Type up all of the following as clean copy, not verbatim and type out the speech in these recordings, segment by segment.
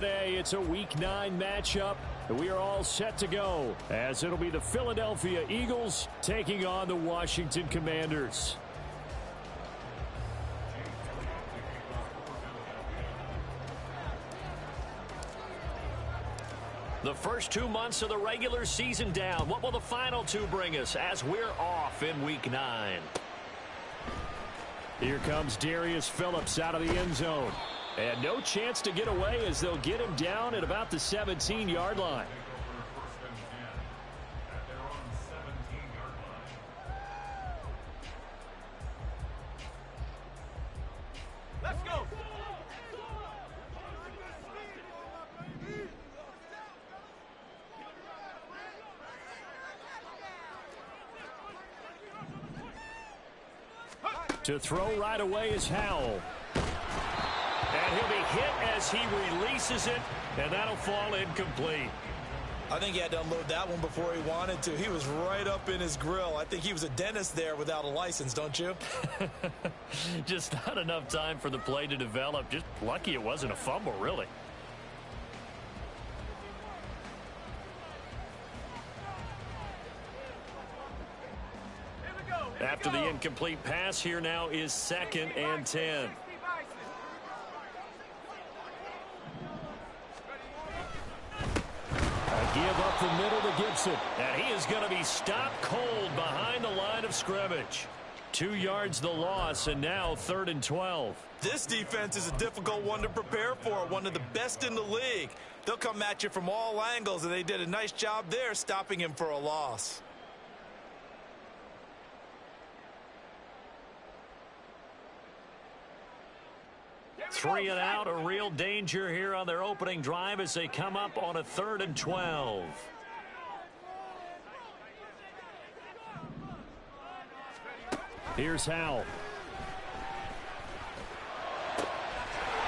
Today, it's a Week 9 matchup. We are all set to go, as it'll be the Philadelphia Eagles taking on the Washington Commanders. The first 2 months of the regular season down. What will the final 2 bring us as we're off in Week 9? Here comes Darius Phillips out of the end zone. And no chance to get away as they'll get him down at about the 17-yard line. Let's go. To throw right away is Howell. And he'll be hit as he releases it, and that'll fall incomplete. I think he had to unload that one before he wanted to. He was right up in his grill. I think he was a dentist there without a license, don't you? Just not enough time for the play to develop. Just lucky it wasn't a fumble, really. After the incomplete pass, here now is 2nd and 10. Give up the middle to Gibson. And he is going to be stopped cold behind the line of scrimmage. 2 yards the loss, and now 3rd and 12. This defense is a difficult one to prepare for, one of the best in the league. They'll come at you from all angles, and they did a nice job there stopping him for a loss. Three and out, a real danger here on their opening drive as they come up on a 3rd and 12. Here's Howell.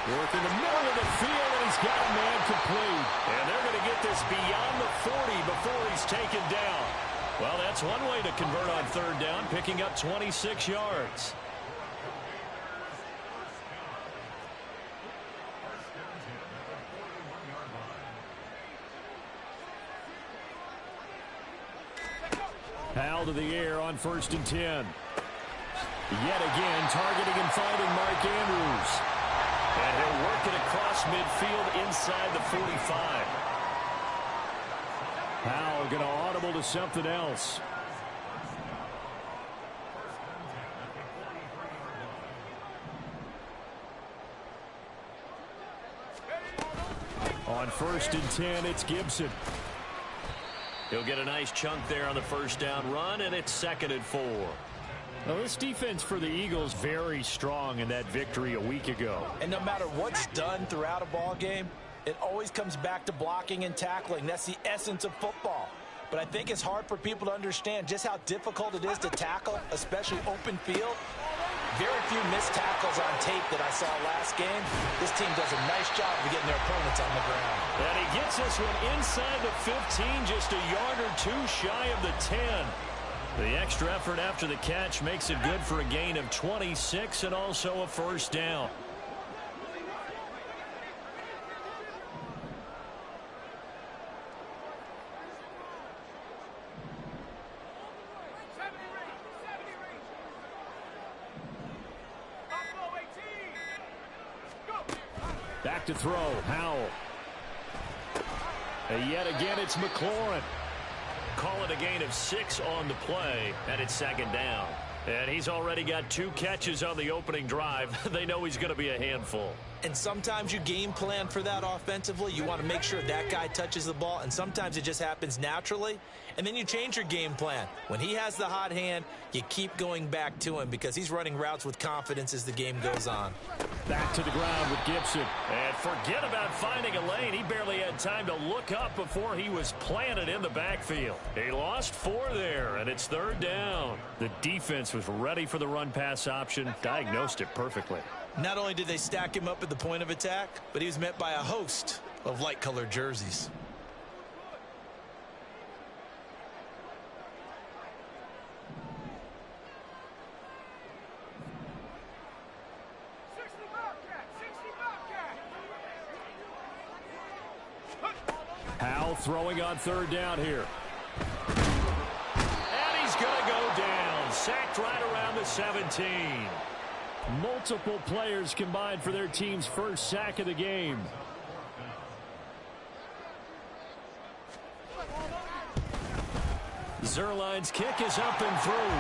Working the middle of the field, and he's got a man complete. And they're going to get this beyond the 40 before he's taken down. Well, that's one way to convert on 3rd down, picking up 26 yards. Howell to the air on 1st and 10. Yet again, targeting and finding Mark Andrews. And he'll work it across midfield inside the 45. Howell going to audible to something else. On 1st and 10, it's Gibson. He'll get a nice chunk there on the 1st down run, and it's 2nd and 4. Well, this defense for the Eagles very strong in that victory a week ago. And no matter what's done throughout a ball game, it always comes back to blocking and tackling. That's the essence of football. But I think it's hard for people to understand just how difficult it is to tackle, especially open field. Very few missed tackles on tape that I saw last game. This team does a nice job of getting their opponents on the ground. And he gets this one inside the 15, just a yard or 2 shy of the 10. The extra effort after the catch makes it good for a gain of 26 and also a 1st down. Back to throw, Howell. And yet again, it's McLaurin. Call it a gain of 6 on the play, and it's 2nd down. And he's already got 2 catches on the opening drive. They know he's going to be a handful. And sometimes you game plan for that offensively. You want to make sure that guy touches the ball, and sometimes it just happens naturally. And then you change your game plan. When he has the hot hand, you keep going back to him because he's running routes with confidence as the game goes on. Back to the ground with Gibson. And forget about finding a lane. He barely had time to look up before he was planted in the backfield. He lost 4 there, and it's 3rd down. The defense was ready for the run-pass option, diagnosed it perfectly. Not only did they stack him up at the point of attack, but he was met by a host of light-colored jerseys. Howell throwing on third down here. And he's going to go down. Sacked right around the 17. Multiple players combined for their team's first sack of the game. Zerline's kick is up and through.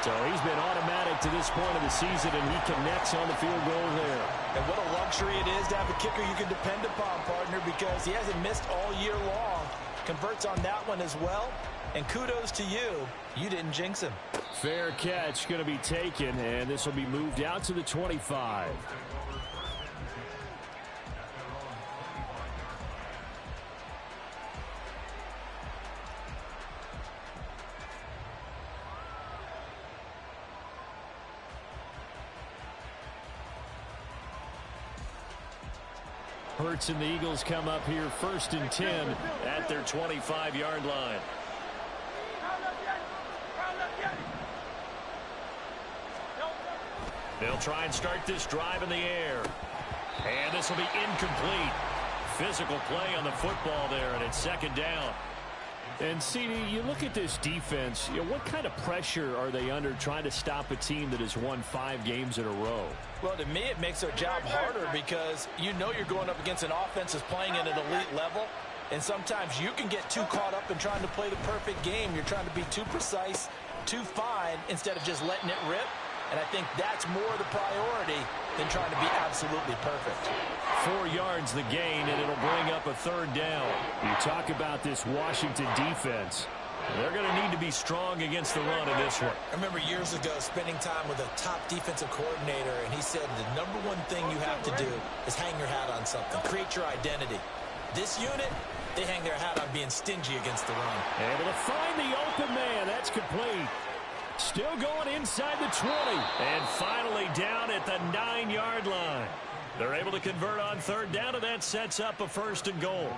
So he's been automatic to this point of the season, and he connects on the field goal there. And what a luxury it is to have a kicker you can depend upon, partner, because he hasn't missed all year long. Converts on that one as well. And kudos to you. You didn't jinx him. Fair catch going to be taken, and this will be moved out to the 25. Hurts and the Eagles come up here 1st and 10 at their 25-yard line. They'll try and start this drive in the air. And this will be incomplete. Physical play on the football there, and it's 2nd down. And, CD, you look at this defense, what kind of pressure are they under trying to stop a team that has won 5 games in a row? Well, to me, it makes their job harder because you know you're going up against an offense that's playing at an elite level. And sometimes you can get too caught up in trying to play the perfect game. You're trying to be too precise, too fine, instead of just letting it rip. And I think that's more the priority than trying to be absolutely perfect. 4 yards the gain, and it'll bring up a 3rd down. You talk about this Washington defense. They're going to need to be strong against the run in this one. I remember years ago spending time with a top defensive coordinator, and he said the number one thing you have to do is hang your hat on something. Create your identity. This unit, they hang their hat on being stingy against the run. Able to find the open man. That's complete. Still going inside the 20. And finally down at the 9-yard line. They're able to convert on 3rd down, and that sets up a 1st and goal.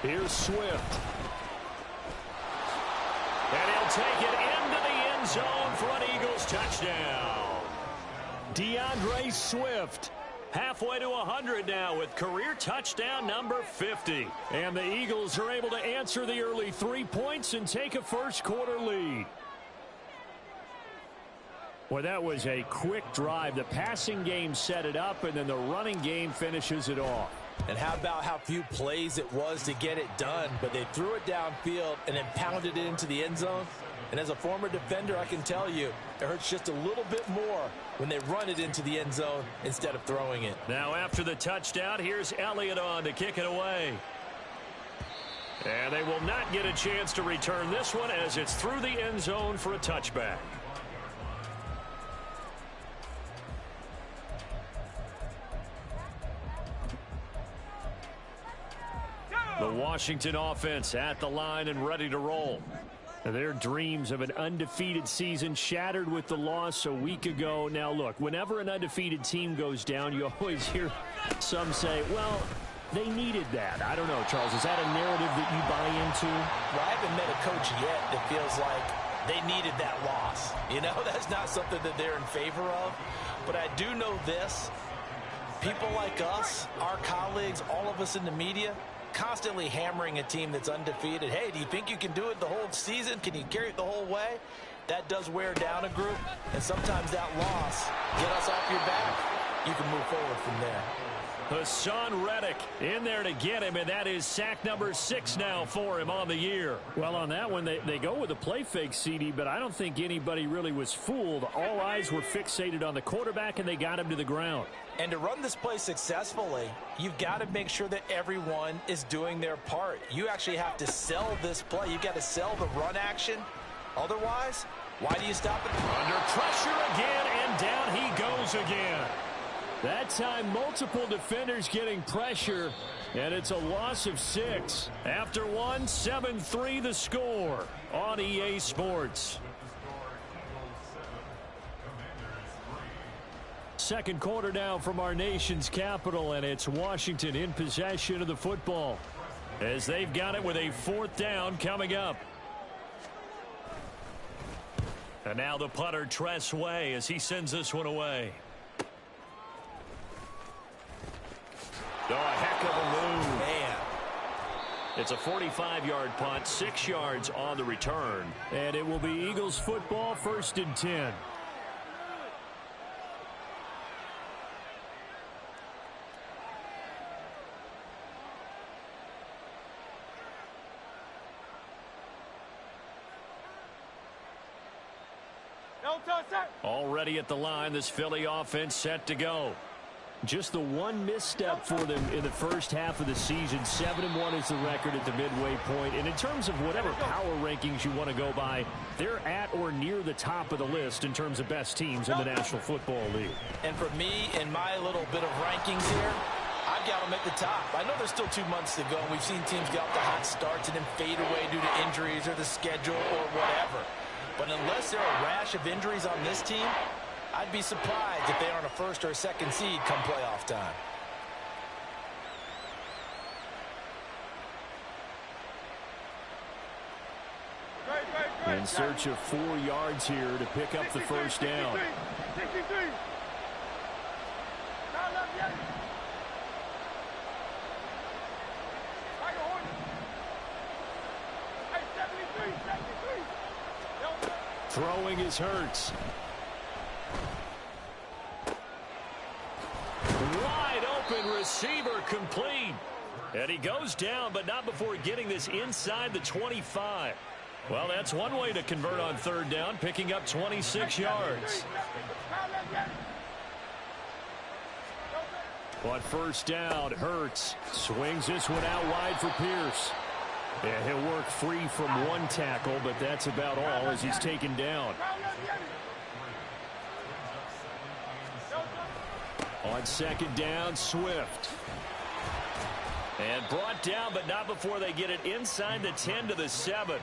Here's Swift. And he'll take it into the end zone for an Eagles touchdown. DeAndre Swift, halfway to 100 now with career touchdown number 50. And the Eagles are able to answer the early 3 points and take a first-quarter lead. Well, that was a quick drive. The passing game set it up, and then the running game finishes it off. And how about how few plays it was to get it done, but they threw it downfield and then pounded it into the end zone. And as a former defender, I can tell you, it hurts just a little bit more when they run it into the end zone instead of throwing it. Now after the touchdown, here's Elliott on to kick it away. And they will not get a chance to return this one as it's through the end zone for a touchback. The Washington offense at the line and ready to roll. Their dreams of an undefeated season shattered with the loss a week ago. Now, look, whenever an undefeated team goes down, you always hear some say, well, they needed that. I don't know, Charles. Is that a narrative that you buy into? Well, I haven't met a coach yet that feels like they needed that loss. You know, that's not something that they're in favor of. But I do know this. People like us, our colleagues, all of us in the media, constantly hammering a team that's undefeated. Hey, do you think you can do it the whole season? Can you carry it the whole way? That does wear down a group, and sometimes that loss, get us off your back, you can move forward from there. Hassan Reddick in there to get him, and that is sack number 6 now for him on the year. Well, on that one, they go with a play fake, CD, but I don't think anybody really was fooled. All eyes were fixated on the quarterback, and they got him to the ground. And to run this play successfully, you've got to make sure that everyone is doing their part. You actually have to sell this play. You've got to sell the run action. Otherwise, why do you stop it? Under pressure again, and down he goes again. That time, multiple defenders getting pressure, and it's a loss of 6. After one, 7-3 the score on EA Sports. second quarter now from our nation's capital, and it's Washington in possession of the football as they've got it with a 4th down coming up. And now the punter, Tress Way, as he sends this one away. Oh, a heck of a move. Man. It's a 45-yard punt, 6 yards on the return. And it will be Eagles football, 1st and 10. Already at the line, this Philly offense set to go. Just the one misstep for them in the first half of the season. 7-1 is the record at the midway point. And in terms of whatever power rankings you want to go by, they're at or near the top of the list in terms of best teams in the National Football League. And for me, in my little bit of rankings here, I've got them at the top. I know there's still 2 months to go. We've seen teams get off the hot starts and then fade away due to injuries or the schedule or whatever. But unless there are a rash of injuries on this team, I'd be surprised if they aren't a 1st or a 2nd seed come playoff time. In search of 4 yards here to pick up the 1st down. Throwing is Hurts. Wide open receiver complete. And he goes down, but not before getting this inside the 25. Well, that's one way to convert on 3rd down, picking up 26 yards. On 1st down, Hurts swings this one out wide for Pierce. Yeah, he'll work free from 1 tackle, but that's about all as he's taken down. On 2nd down, Swift. And brought down, but not before they get it inside the 10 to the 7.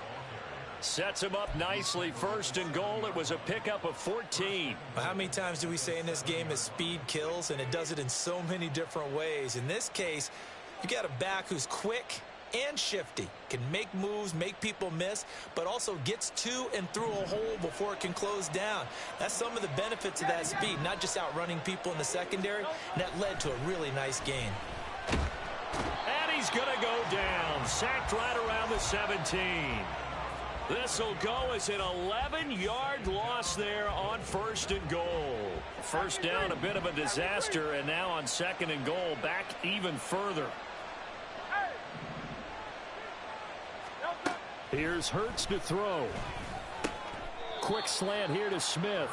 Sets him up nicely. 1st and goal. It was a pickup of 14. How many times do we say in this game is speed kills, and it does it in so many different ways. In this case, you got a back who's quick and shifty, can make moves, make people miss, but also gets to and through a hole before it can close down. That's some of the benefits of that speed, not just outrunning people in the secondary, and that led to a really nice gain. And he's going to go down, sacked right around the 17. This will go as an 11-yard loss there on 1st and goal. 1st down, a bit of a disaster, and now on 2nd and goal, back even further. Here's Hurts to throw. Quick slant here to Smith.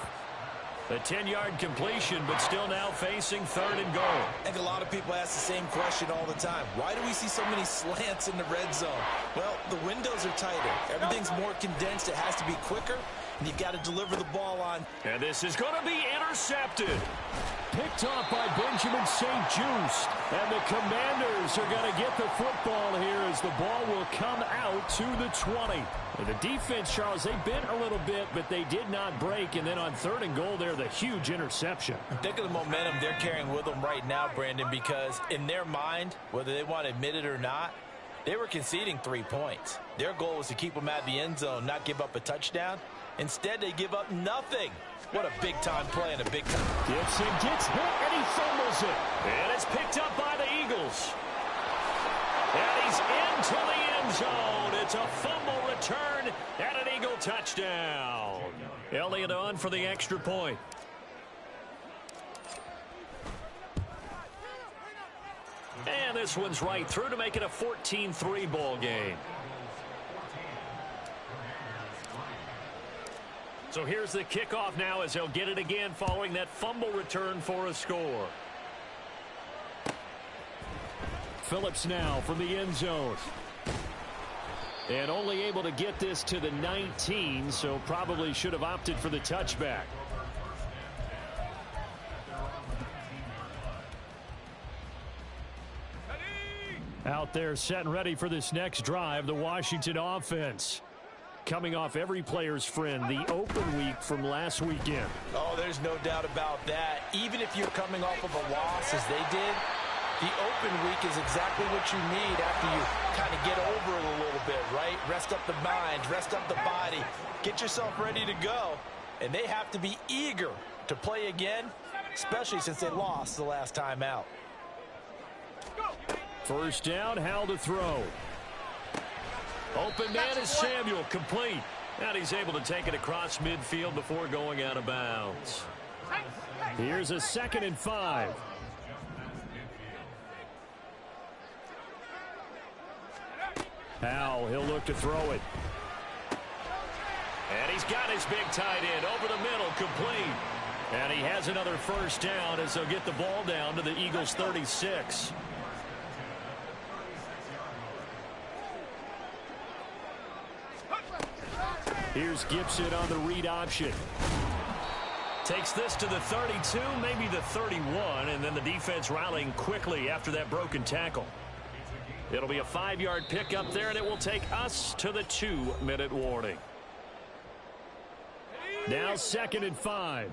A 10-yard completion, but still now facing 3rd and goal. I think a lot of people ask the same question all the time. Why do we see so many slants in the red zone? Well, the windows are tighter. Everything's more condensed. It has to be quicker, and you've got to deliver the ball on. And this is going to be intercepted. Picked off by Benjamin St. Juste. And the Commanders are going to get the football here as the ball will come out to the 20. And the defense, Charles, they bent a little bit, but they did not break. And then on 3rd and goal there, the huge interception. Think of the momentum they're carrying with them right now, Brandon, because in their mind, whether they want to admit it or not, they were conceding 3 points. Their goal was to keep them at the end zone, not give up a touchdown. Instead, they give up nothing. What a big-time play and a big-time. Gibson gets hit, and he fumbles it. And it's picked up by the Eagles. And he's into the end zone. It's a fumble return and an Eagle touchdown. Elliott on for the extra point. And this one's right through to make it a 14-3 ball game. So here's the kickoff now as they'll get it again following that fumble return for a score. Phillips now from the end zone. And only able to get this to the 19, so probably should have opted for the touchback. Out there set and ready for this next drive, the Washington offense. coming off every player's friend, the open week from last weekend. Oh, there's no doubt about that. Even if you're coming off of a loss as they did, the open week is exactly what you need after you kind of get over it a little bit, right? Rest up the mind, rest up the body, get yourself ready to go. And they have to be eager to play again, especially since they lost the last time out. First down, Howell to throw. Open man is Samuel, complete. And he's able to take it across midfield before going out of bounds. Here's a 2nd and 5. Howell, he'll look to throw it. And he's got his big tight end over the middle, complete. And he has another first down as they'll get the ball down to the Eagles' 36. Here's Gibson on the read option. Takes this to the 32, maybe the 31, and then the defense rallying quickly after that broken tackle. It'll be a 5-yard pickup there, and it will take us to the 2-minute warning. Now 2nd and 5.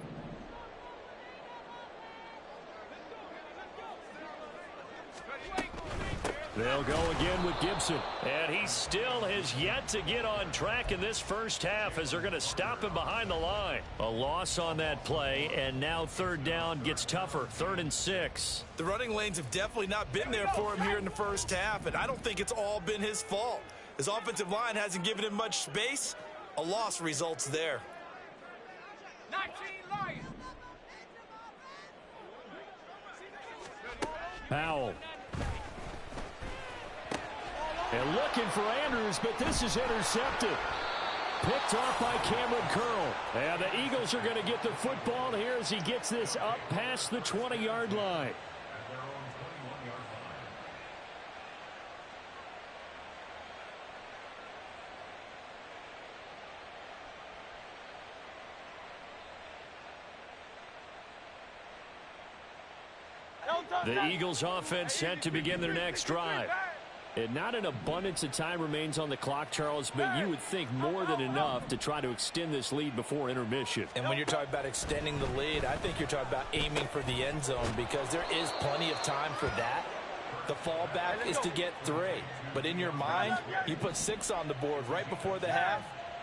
They'll go again with Gibson. And he still has yet to get on track in this first half as they're going to stop him behind the line. A loss on that play, and now 3rd down gets tougher. 3rd and 6. The running lanes have definitely not been there for him here in the first half, and I don't think it's all been his fault. His offensive line hasn't given him much space. A loss results there. 19 Lions. Powell. And looking for Andrews, but this is intercepted. Picked off by Cameron Curl. And the Eagles are going to get the football here as he gets this up past the 20-yard line. The Eagles offense set to begin their next drive. And not an abundance of time remains on the clock, Charles, but you would think more than enough to try to extend this lead before intermission. And when you're talking about extending the lead, I think you're talking about aiming for the end zone because there is plenty of time for that. The fallback is to get 3. But in your mind, you put 6 on the board right before the half.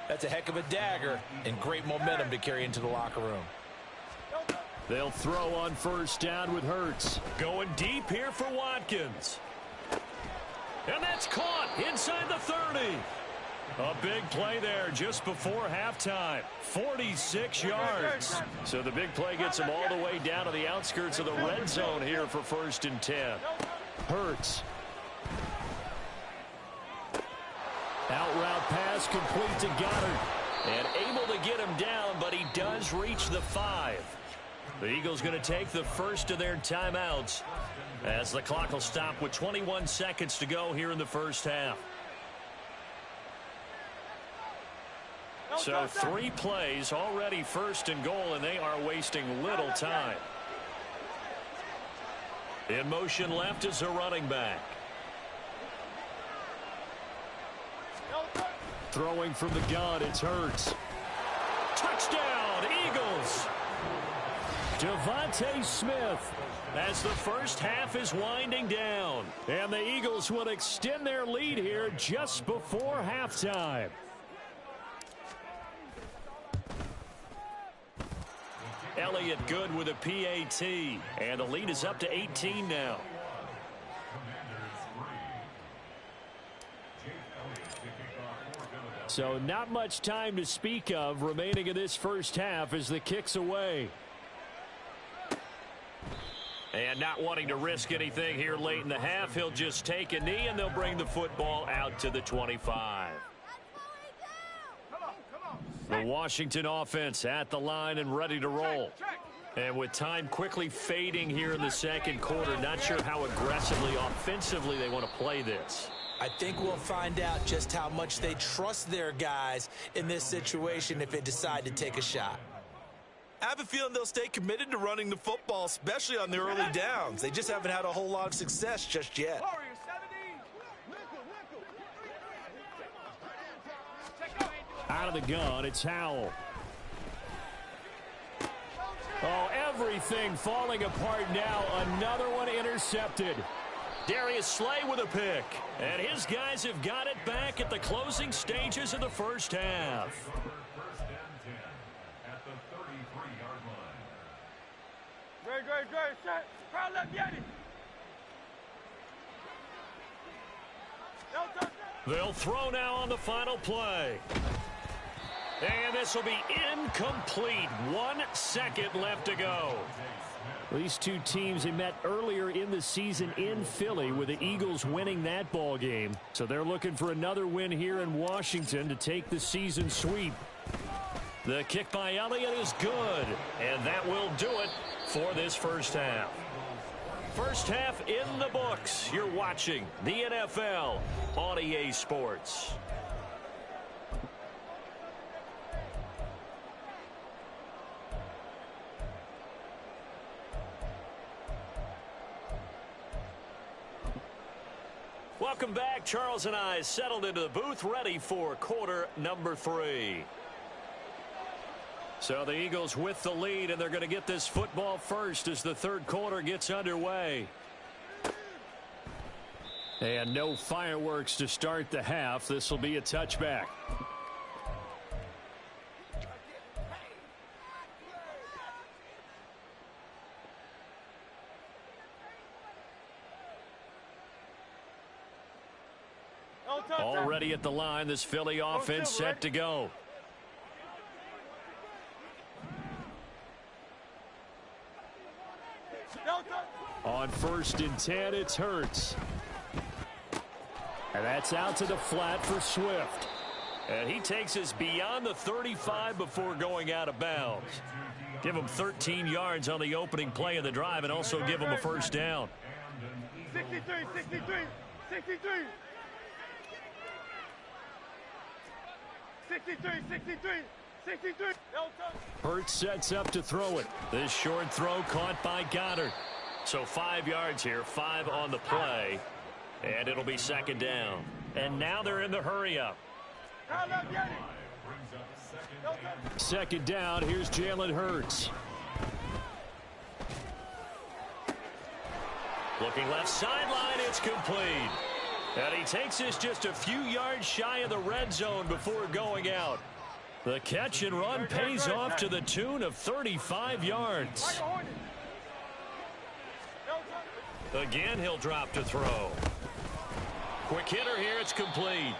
That's a heck of a dagger and great momentum to carry into the locker room. They'll throw on first down with Hurts. Going deep here for Watkins. And that's caught inside the 30. A big play there just before halftime. 46 yards. So the big play gets them all the way down to the outskirts of the red zone here for 1st and 10. Hurts. Out route pass complete to Goddard. And able to get him down, but he does reach the 5. The Eagles going to take the first of their timeouts as the clock will stop with 21 seconds to go here in the first half. So 3 plays already 1st and goal, and they are wasting little time. In motion left is a running back. Throwing from the gun, it's Hurts. Touchdown, Eagles! Devontae Smith as the first half is winding down. And the Eagles will extend their lead here just before halftime. Elliott good with a PAT. And the lead is up to 18 now. So not much time to speak of remaining in this first half as the kick's away. And not wanting to risk anything here late in the half, he'll just take a knee and they'll bring the football out to the 25. The Washington offense at the line and ready to roll. And with time quickly fading here in the second quarter, not sure how aggressively, offensively they want to play this. I think we'll find out just how much they trust their guys in this situation if they decide to take a shot. I have a feeling they'll stay committed to running the football, especially on the early downs. They just haven't had a whole lot of success just yet. out of the gun. It's Howell. Oh, everything falling apart now. Another one intercepted. Darius Slay with a pick. And his guys have got it back at the closing stages of the first half. First and 10 at the 33-yard line. Great. Set. Crowd left, Yeti. They'll throw now on the final play. And this will be incomplete. 1 second left to go. These two teams had met earlier in the season in Philly with the Eagles winning that ball game. So they're looking for another win here in Washington to take the season sweep. The kick by Elliott is good. And that will do it for this first half. First half in the books. You're watching the NFL on EA Sports. Welcome back. Charles and I settled into the booth, ready for quarter number 3. So the Eagles with the lead, and they're going to get this football first as the third quarter gets underway. And no fireworks to start the half. This will be a touchback. Already at the line, this Philly offense set to go. On 1st and 10, it's Hurts. And that's out to the flat for Swift. And he takes us beyond the 35 before going out of bounds. Give him 13 yards on the opening play of the drive and also give him a first down. 63. Hurts sets up to throw it. This short throw caught by Goddard. So 5 yards here, 5 on the play. And it'll be second down. And now they're in the hurry up. Second down, here's Jalen Hurts. Looking left sideline, it's complete. And he takes this just a few yards shy of the red zone before going out. The catch and run pays off to the tune of 35 yards. Again, he'll drop to throw. Quick hitter here, it's complete.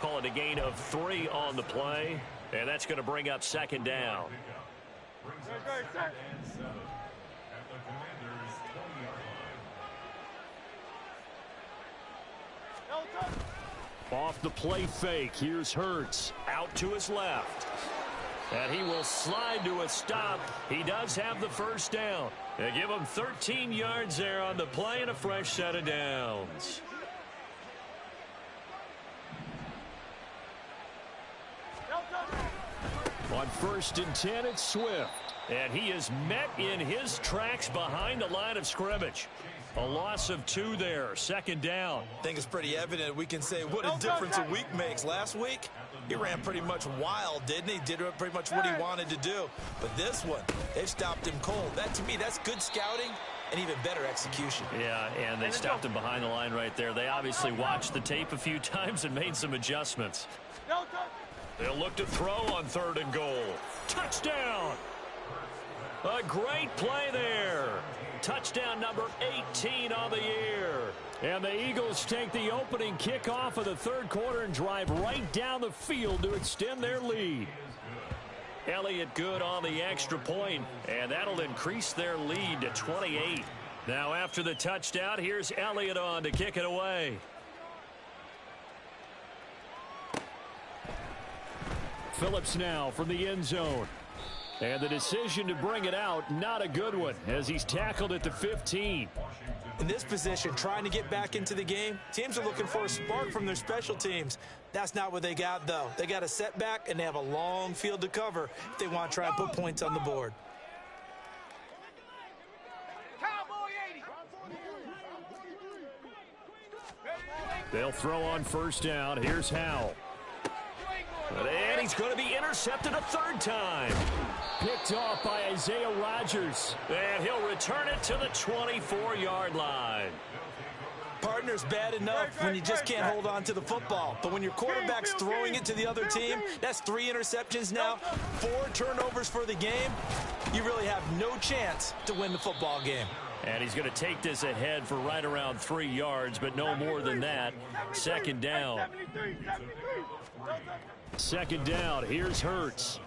Call it a gain of 3 on the play, and that's going to bring up second down. Off the play fake, here's Hurts. Out to his left. And he will slide to a stop. He does have the first down. They give him 13 yards there on the play and a fresh set of downs. On 1st and 10, it's Swift. And he is met in his tracks behind the line of scrimmage. A loss of 2 there. Second down. I think it's pretty evident. We can say what a difference a week makes. Last week, he ran pretty much wild, didn't he? Did pretty much what he wanted to do. But this one, they stopped him cold. That, to me, that's good scouting and even better execution. Yeah, and they stopped him behind the line right there. They obviously watched the tape a few times and made some adjustments. They'll look to throw on 3rd and goal. Touchdown! A great play there. Touchdown number 18 on the year. And the Eagles take the opening kickoff of the third quarter and drive right down the field to extend their lead. Elliott good on the extra point, and that'll increase their lead to 28. Now after the touchdown, here's Elliott on to kick it away. Phillips now from the end zone. And the decision to bring it out, not a good one, as he's tackled at the 15. In this position, trying to get back into the game, teams are looking for a spark from their special teams. That's not what they got, though. They got a setback, and they have a long field to cover if they want to try and put points on the board. They'll throw on 1st down. Here's Howell. And he's going to be intercepted a third time. Picked off by Isaiah Rodgers. And he'll return it to the 24-yard line. Partner's bad enough when you just can't hold on to the football. But when your quarterback's throwing it to the other team, that's 3 interceptions now, 4 turnovers for the game. You really have no chance to win the football game. And he's going to take this ahead for right around 3 yards, but no more than that. Second down. Second down. Here's Hurts.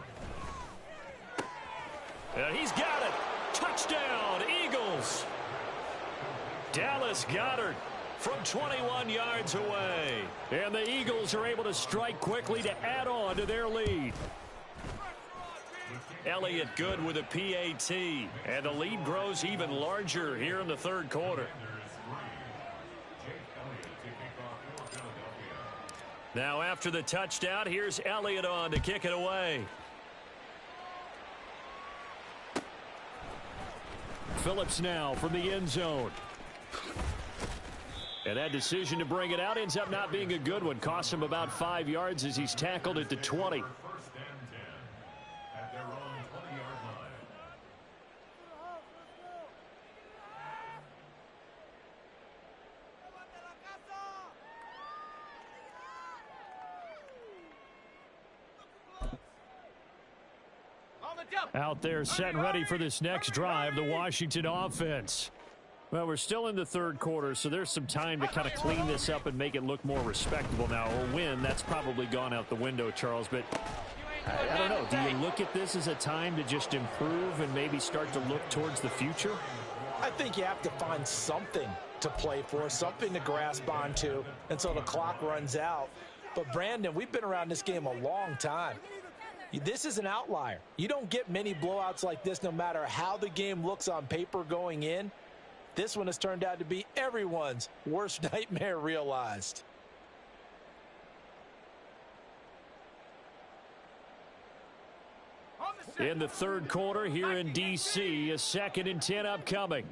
And he's got it. Touchdown, Eagles. Dallas Goedert from 21 yards away. And the Eagles are able to strike quickly to add on to their lead. Elliott good with a PAT. And the lead grows even larger here in the third quarter. Now after the touchdown, here's Elliott on to kick it away. Phillips now from the end zone. And that decision to bring it out ends up not being a good one. Costs him about 5 yards as he's tackled at the 20. Out there set and ready for this next drive, the Washington offense. Well, we're still in the third quarter, so there's some time to kind of clean this up and make it look more respectable now. A win, that's probably gone out the window, Charles, but I don't know. Do you look at this as a time to just improve and maybe start to look towards the future? I think you have to find something to play for, something to grasp onto until the clock runs out. But, Brandon, we've been around this game a long time. This is an outlier. You don't get many blowouts like this no matter how the game looks on paper going in. This one has turned out to be everyone's worst nightmare realized. In the third quarter here in D.C., a 2nd and 10 upcoming.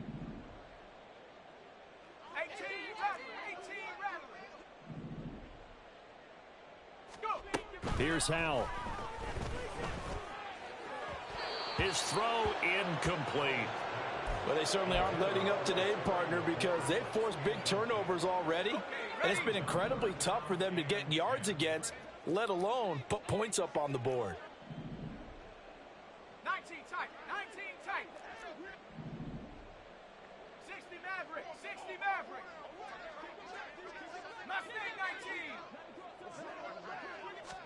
Here's Howell. His throw incomplete. Well, they certainly aren't letting up today, partner, because they've forced big turnovers already, and it's been incredibly tough for them to get yards against, let alone put points up on the board. 19 tight, 19 tight. 60 Maverick, 60 Maverick. Mustang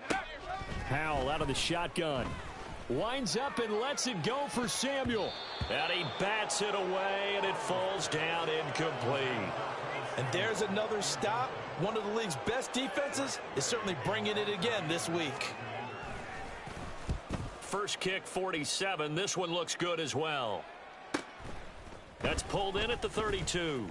19. Howell out of the shotgun. Winds up and lets it go for Samuel. And he bats it away, and it falls down incomplete. And there's another stop. One of the league's best defenses is certainly bringing it again this week. First kick, 47. This one looks good as well. That's pulled in at the 32.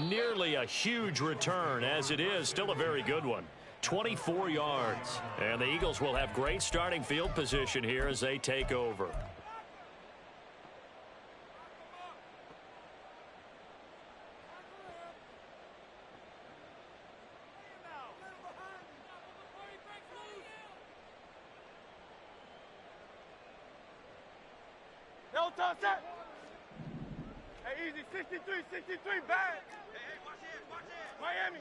Nearly a huge return, as it is still a very good one. 24 yards. And the Eagles will have great starting field position here as they take over. No toss it. Hey, easy, 63, 63, back. Hey, watch it. Miami.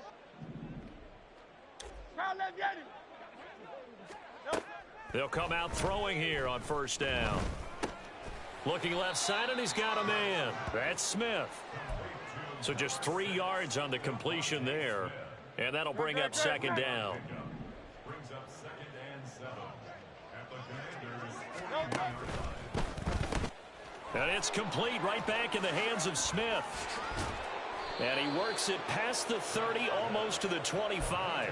Crowd left Yeti. They'll come out throwing here on first down. Looking left side, and he's got a man. That's Smith. So just 3 yards on the completion there. And that'll bring up second down. Brings up 2nd and 7 at the Commanders' 40-yard line. And it's complete right back in the hands of Smith. And he works it past the 30, almost to the 25.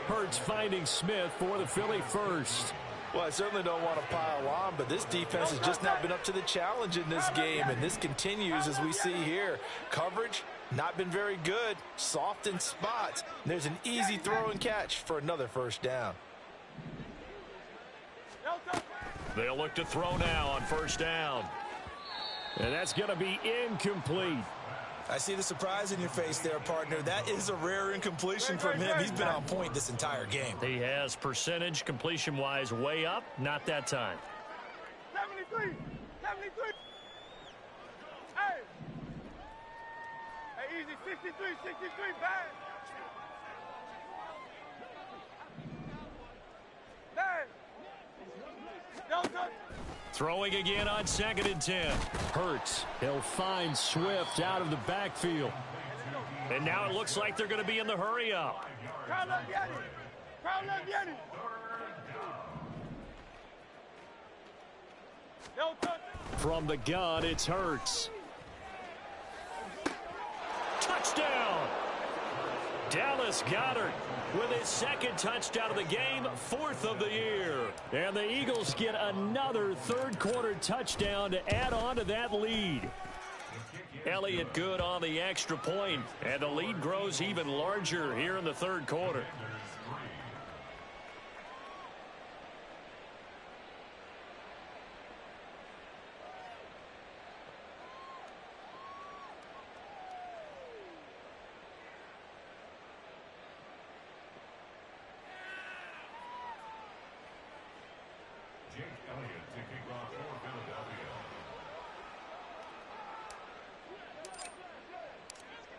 Hurts finding Smith for the Philly first. Well, I certainly don't want to pile on, but this defense has just not been up to the challenge in this game, and this continues as we see here. Coverage, not been very good, soft in spots. There's an easy throw and catch for another first down. They'll look to throw now on first down. And that's going to be incomplete. I see the surprise in your face there, partner. That is a rare incompletion from him. He's been on point this entire game. He has percentage completion-wise way up. Not that time. 73. 73. Hey. Hey, easy. 63. 63. Bad. Bad. Don't touch. Throwing again on 2nd and 10. Hurts. He'll find Swift out of the backfield. And now it looks like they're going to be in the hurry up. Crowd up, Yanni. Crowd up, Yanni. Don't touch. From the gun, it's Hurts. Touchdown! Dallas Goedert with his 2nd touchdown of the game, 4th of the year. And the Eagles get another 3rd quarter touchdown to add on to that lead. Elliott good on the extra point, and the lead grows even larger here in the 3rd quarter.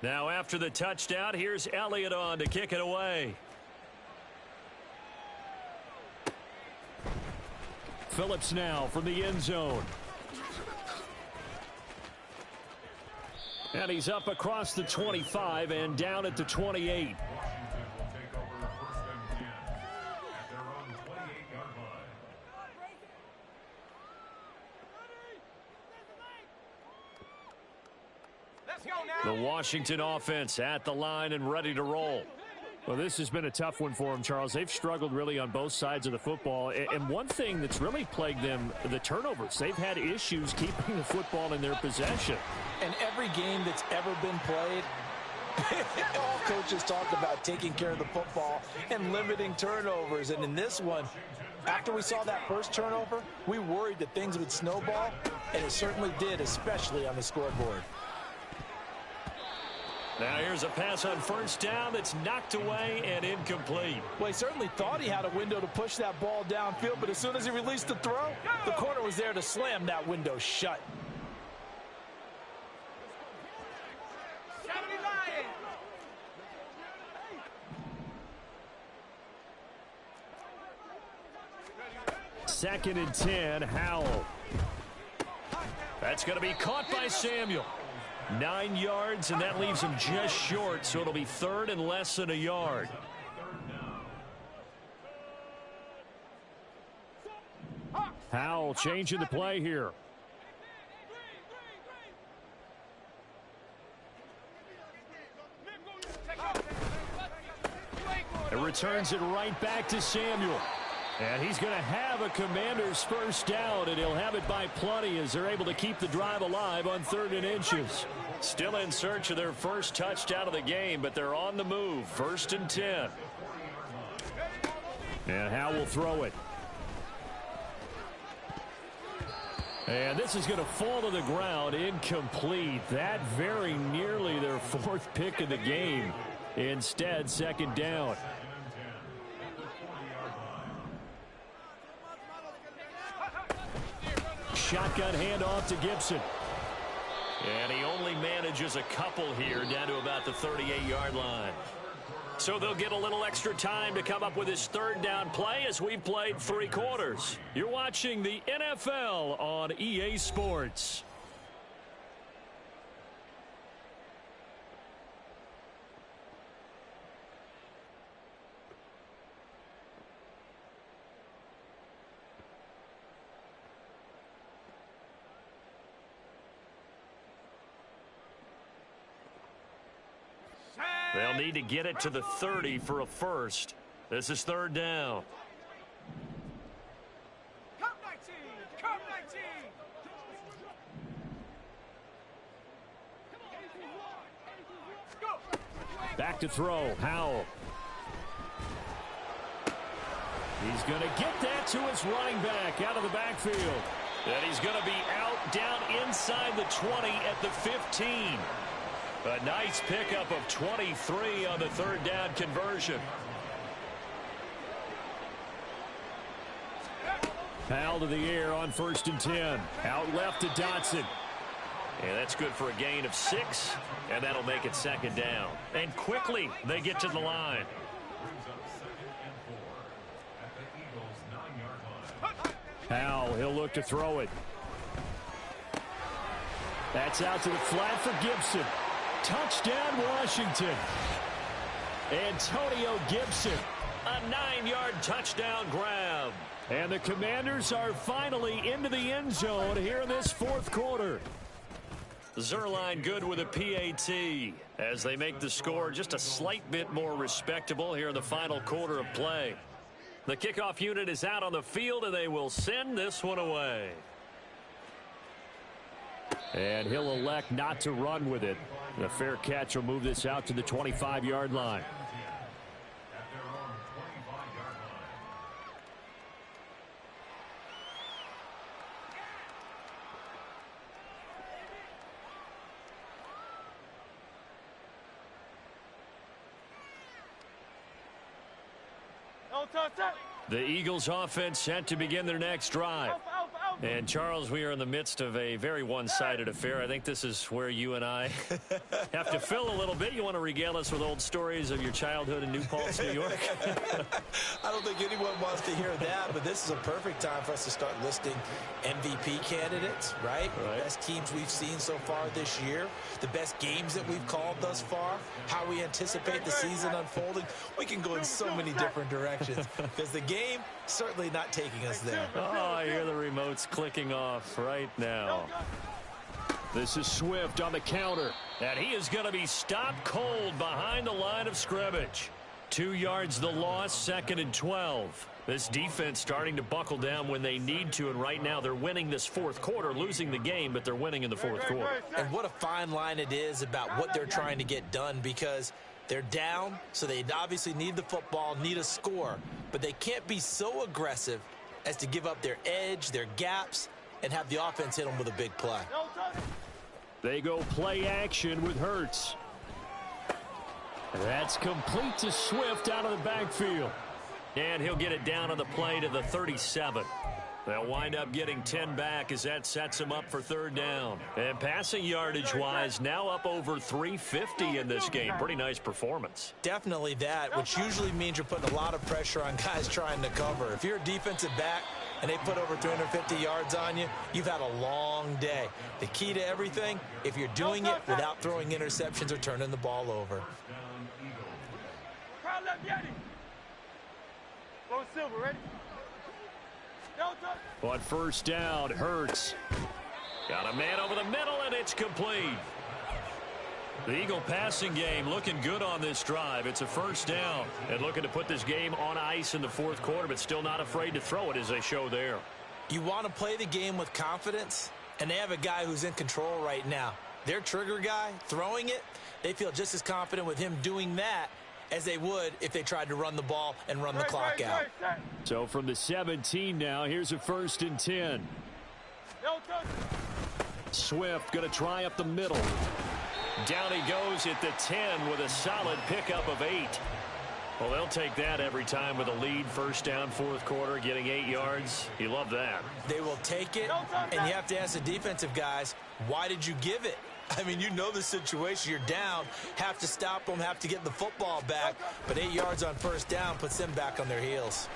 Now after the touchdown, here's Elliott on to kick it away. Phillips now from the end zone. And he's up across the 25 and down at the 28. The Washington offense at the line and ready to roll. Well, this has been a tough one for them, Charles. They've struggled really on both sides of the football. And one thing that's really plagued them, the turnovers. They've had issues keeping the football in their possession. And every game that's ever been played, all coaches talk about taking care of the football and limiting turnovers. And in this one, after we saw that first turnover, we worried that things would snowball, and it certainly did, especially on the scoreboard. Now here's a pass on 1st down that's knocked away and incomplete. Well, he certainly thought he had a window to push that ball downfield, but as soon as he released the throw, the corner was there to slam that window shut. Second and 10, Howell. That's going to be caught by Samuel. 9 yards, and that leaves him just short, so it'll be 3rd and less than a yard. Howell changing the play here. It returns it right back to Samuel. And he's going to have a Commanders 1st down, and he'll have it by plenty as they're able to keep the drive alive on 3rd and inches. Still in search of their first touchdown of the game, but they're on the move. 1st and 10. And Howell will throw it. And this is going to fall to the ground, incomplete. That very nearly their 4th pick of the game. Instead, 2nd down. Shotgun handoff to Gibson. And he only manages a couple here down to about the 38-yard line. So they'll get a little extra time to come up with his 3rd down play as we've played 3 quarters. You're watching the NFL on EA Sports. They'll need to get it to the 30 for a first. This is 3rd down. Come 19! Come 19! Go! Back to throw, Howell. He's going to get that to his running back out of the backfield. And he's going to be out down inside the 20 at the 15. A nice pickup of 23 on the third down conversion. Powell to the air on 1st and 10. Out left to Dotson. And that's good for a gain of 6. And that'll make it 2nd down. And quickly they get to the line. Powell, he'll look to throw it. That's out to the flat for Gibson. Touchdown, Washington. Antonio Gibson. A 9-yard touchdown grab. And the Commanders are finally into the end zone here in this 4th quarter. Zerline good with a PAT as they make the score just a slight bit more respectable here in the final quarter of play. The kickoff unit is out on the field, and they will send this one away. And he'll elect not to run with it. A fair catch will move this out to the 25-yard line. The Eagles offense set to begin their next drive. And, Charles, we are in the midst of a very one-sided affair. I think this is where you and I have to fill a little bit. You want to regale us with old stories of your childhood in New Paltz, New York? I don't think anyone wants to hear that, but this is a perfect time for us to start listing MVP candidates, right? The best teams we've seen so far this year, the best games that we've called thus far, how we anticipate the season unfolding. We can go in so many different directions because the game certainly not taking us there. Oh, I hear the remotes clicking off right now. This is Swift on the counter, and he is going to be stopped cold behind the line of scrimmage. 2 yards the loss, 2nd and 12. This defense starting to buckle down when they need to, and right now they're winning this 4th quarter, losing the game, but they're winning in the 4th quarter. And what a fine line it is about what they're trying to get done, because they're down, so they obviously need the football, need a score, but they can't be so aggressive as to give up their edge, their gaps, and have the offense hit them with a big play. They go play action with Hurts. That's complete to Swift out of the backfield. And he'll get it down on the play to the 37. They'll wind up getting 10 back as that sets him up for 3rd down. And passing yardage-wise, now up over 350 in this game. Pretty nice performance. Definitely that, which usually means you're putting a lot of pressure on guys trying to cover. If you're a defensive back and they put over 350 yards on you, you've had a long day. The key to everything, if you're doing it without throwing interceptions or turning the ball over. Silver, ready? On 1st down, Hurts. Got a man over the middle, and it's complete. The Eagle passing game looking good on this drive. It's a 1st down. And looking to put this game on ice in the 4th quarter, but still not afraid to throw it as they show there. You want to play the game with confidence, and they have a guy who's in control right now. Their trigger guy, throwing it, they feel just as confident with him doing that as they would if they tried to run the ball and run the clock out. So from the 17 now, here's a 1st and 10. Swift going to try up the middle. Down he goes at the 10 with a solid pickup of 8. Well, they'll take that every time with a lead. 1st down, 4th quarter, getting 8 yards. You love that. They will take it, and you have to ask the defensive guys, why did you give it? I mean, you know the situation. You're down, have to stop them, have to get the football back. But 8 yards on 1st down puts them back on their heels.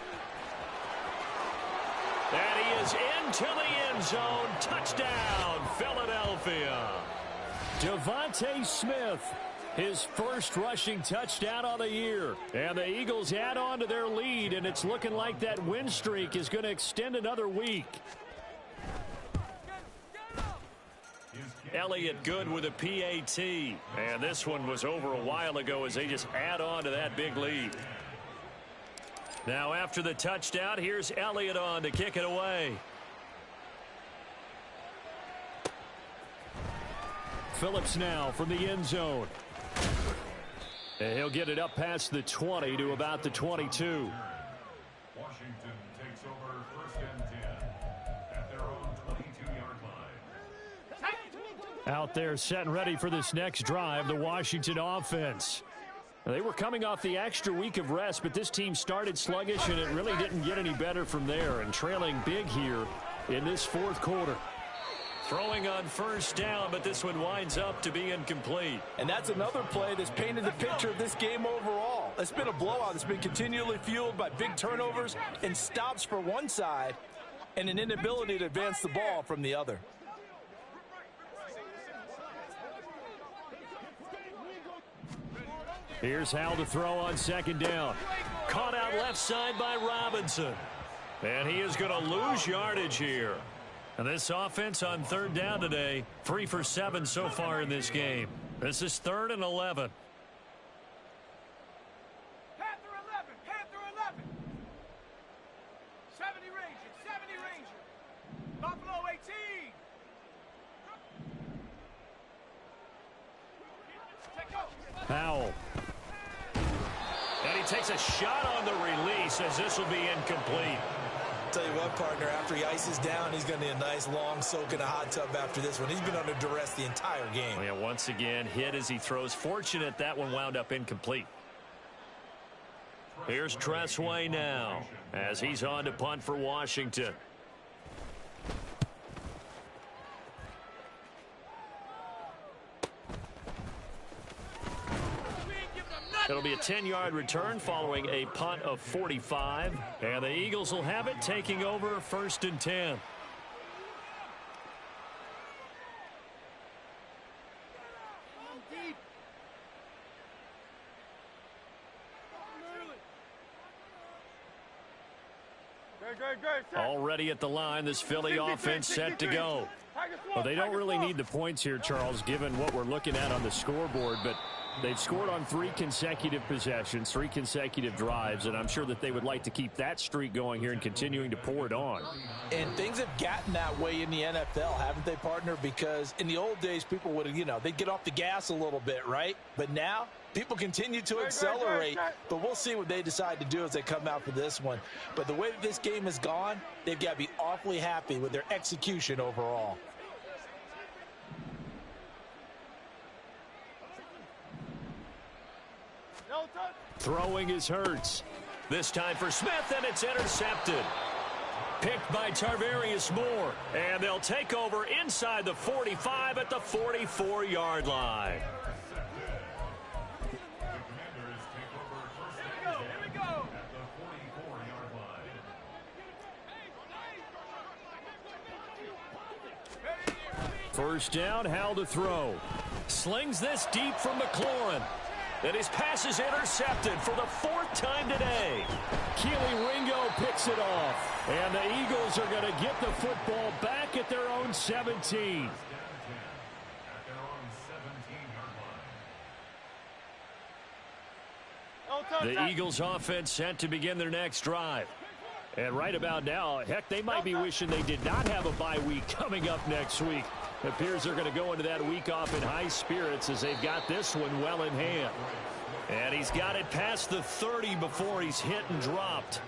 And he is into the end zone. Touchdown, Philadelphia. Devontae Smith, his 1st rushing touchdown on the year. And the Eagles add on to their lead, and it's looking like that win streak is going to extend another week. Elliott good with a PAT. And this one was over a while ago as they just add on to that big lead. Now after the touchdown, here's Elliott on to kick it away. Phillips now from the end zone. And he'll get it up past the 20 to about the 22. Washington takes over 1st and 10 at their own 22-yard line. Out there set and ready for this next drive, the Washington offense. They were coming off the extra week of rest, but this team started sluggish, and it really didn't get any better from there, and trailing big here in this fourth quarter. Throwing on first down, but this one winds up to be incomplete. And that's another play that's painted the picture of this game overall. It's been a blowout. It's been continually fueled by big turnovers and stops for one side and an inability to advance the ball from the other. Here's Hal to throw on second down. Caught out left side by Robinson. And he is going to lose yardage here. And this offense on third down today, 3 for 7 so far in this game. This is 3rd and 11. Panther 11, Panther 11. 70 Ranger, 70 Ranger. Buffalo 18. Take off. Powell. And he takes a shot on the release as this will be incomplete. Tell you what, partner, after he ices down, he's going to need a nice long soak in a hot tub after this one. He's been under duress the entire game. Oh, yeah, once again, hit as he throws. Fortunate that one wound up incomplete. Here's Tressway now as he's on to punt for Washington. It'll be a 10-yard return following a punt of 45. And the Eagles will have it, taking over 1st and 10. Already at the line, this Philly offense set to go. Well, they don't really need the points here, Charles, given what we're looking at on the scoreboard, but they've scored on 3 consecutive possessions, 3 consecutive drives, and I'm sure that they would like to keep that streak going here and continuing to pour it on. And things have gotten that way in the NFL, haven't they, partner? Because in the old days, people would, they'd get off the gas a little bit, right? But now, people continue to accelerate, but we'll see what they decide to do as they come out for this one. But the way that this game has gone, they've got to be awfully happy with their execution overall. Throwing is Hurts. This time for Smith, and it's intercepted. Picked by Tarvarius Moore. And they'll take over inside the 45 at the 44-yard line. First down, Hal to throw. Slings this deep from McLaurin. And his pass is intercepted for the 4th time today. Keely Ringo picks it off. And the Eagles are going to get the football back at their own 17. The Eagles offense set to begin their next drive. And right about now, heck, they might be wishing they did not have a bye week coming up next week. It appears they're going to go into that week off in high spirits as they've got this one well in hand. And he's got it past the 30 before he's hit and dropped.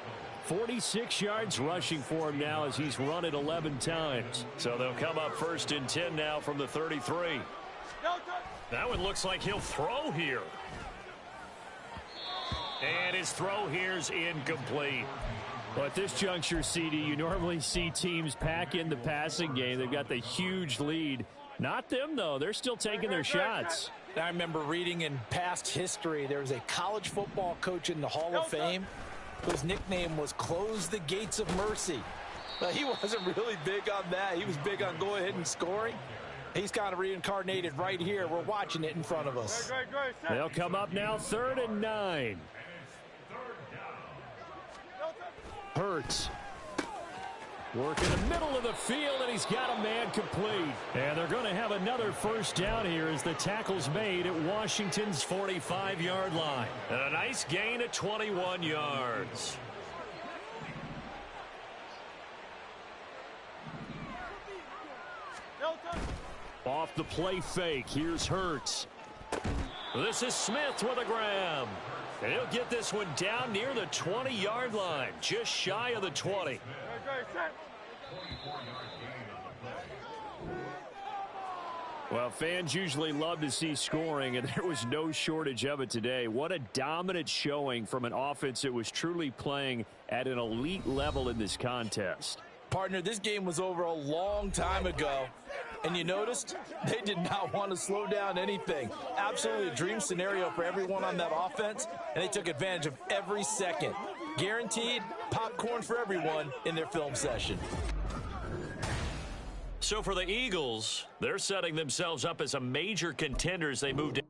46 yards rushing for him now as he's run it 11 times. So they'll come up 1st and 10 now from the 33. That one looks like he'll throw here. And his throw here's incomplete. Well, at this juncture, CD, you normally see teams pack in the passing game. They've got the huge lead. Not them, though. They're still taking their shots. I remember reading in past history, there was a college football coach in the Hall of Fame whose nickname was Close the Gates of Mercy. But he wasn't really big on that. He was big on going ahead and scoring. He's kind of reincarnated right here. We're watching it in front of us. They'll come up now 3rd and 9. Hurts. Work in the middle of the field, and he's got a man complete. And they're going to have another first down here as the tackle's made at Washington's 45-yard line. And a nice gain at 21 yards. Off the play fake, here's Hurts. This is Smith with a grab. And he'll get this one down near the 20-yard line, just shy of the 20. Well, fans usually love to see scoring, and there was no shortage of it today. What a dominant showing from an offense that was truly playing at an elite level in this contest. Partner, this game was over a long time ago, and you noticed they did not want to slow down anything. Absolutely a dream scenario for everyone on that offense, and they took advantage of every second. Guaranteed popcorn for everyone in their film session. So for the Eagles, they're setting themselves up as a major contender as they move to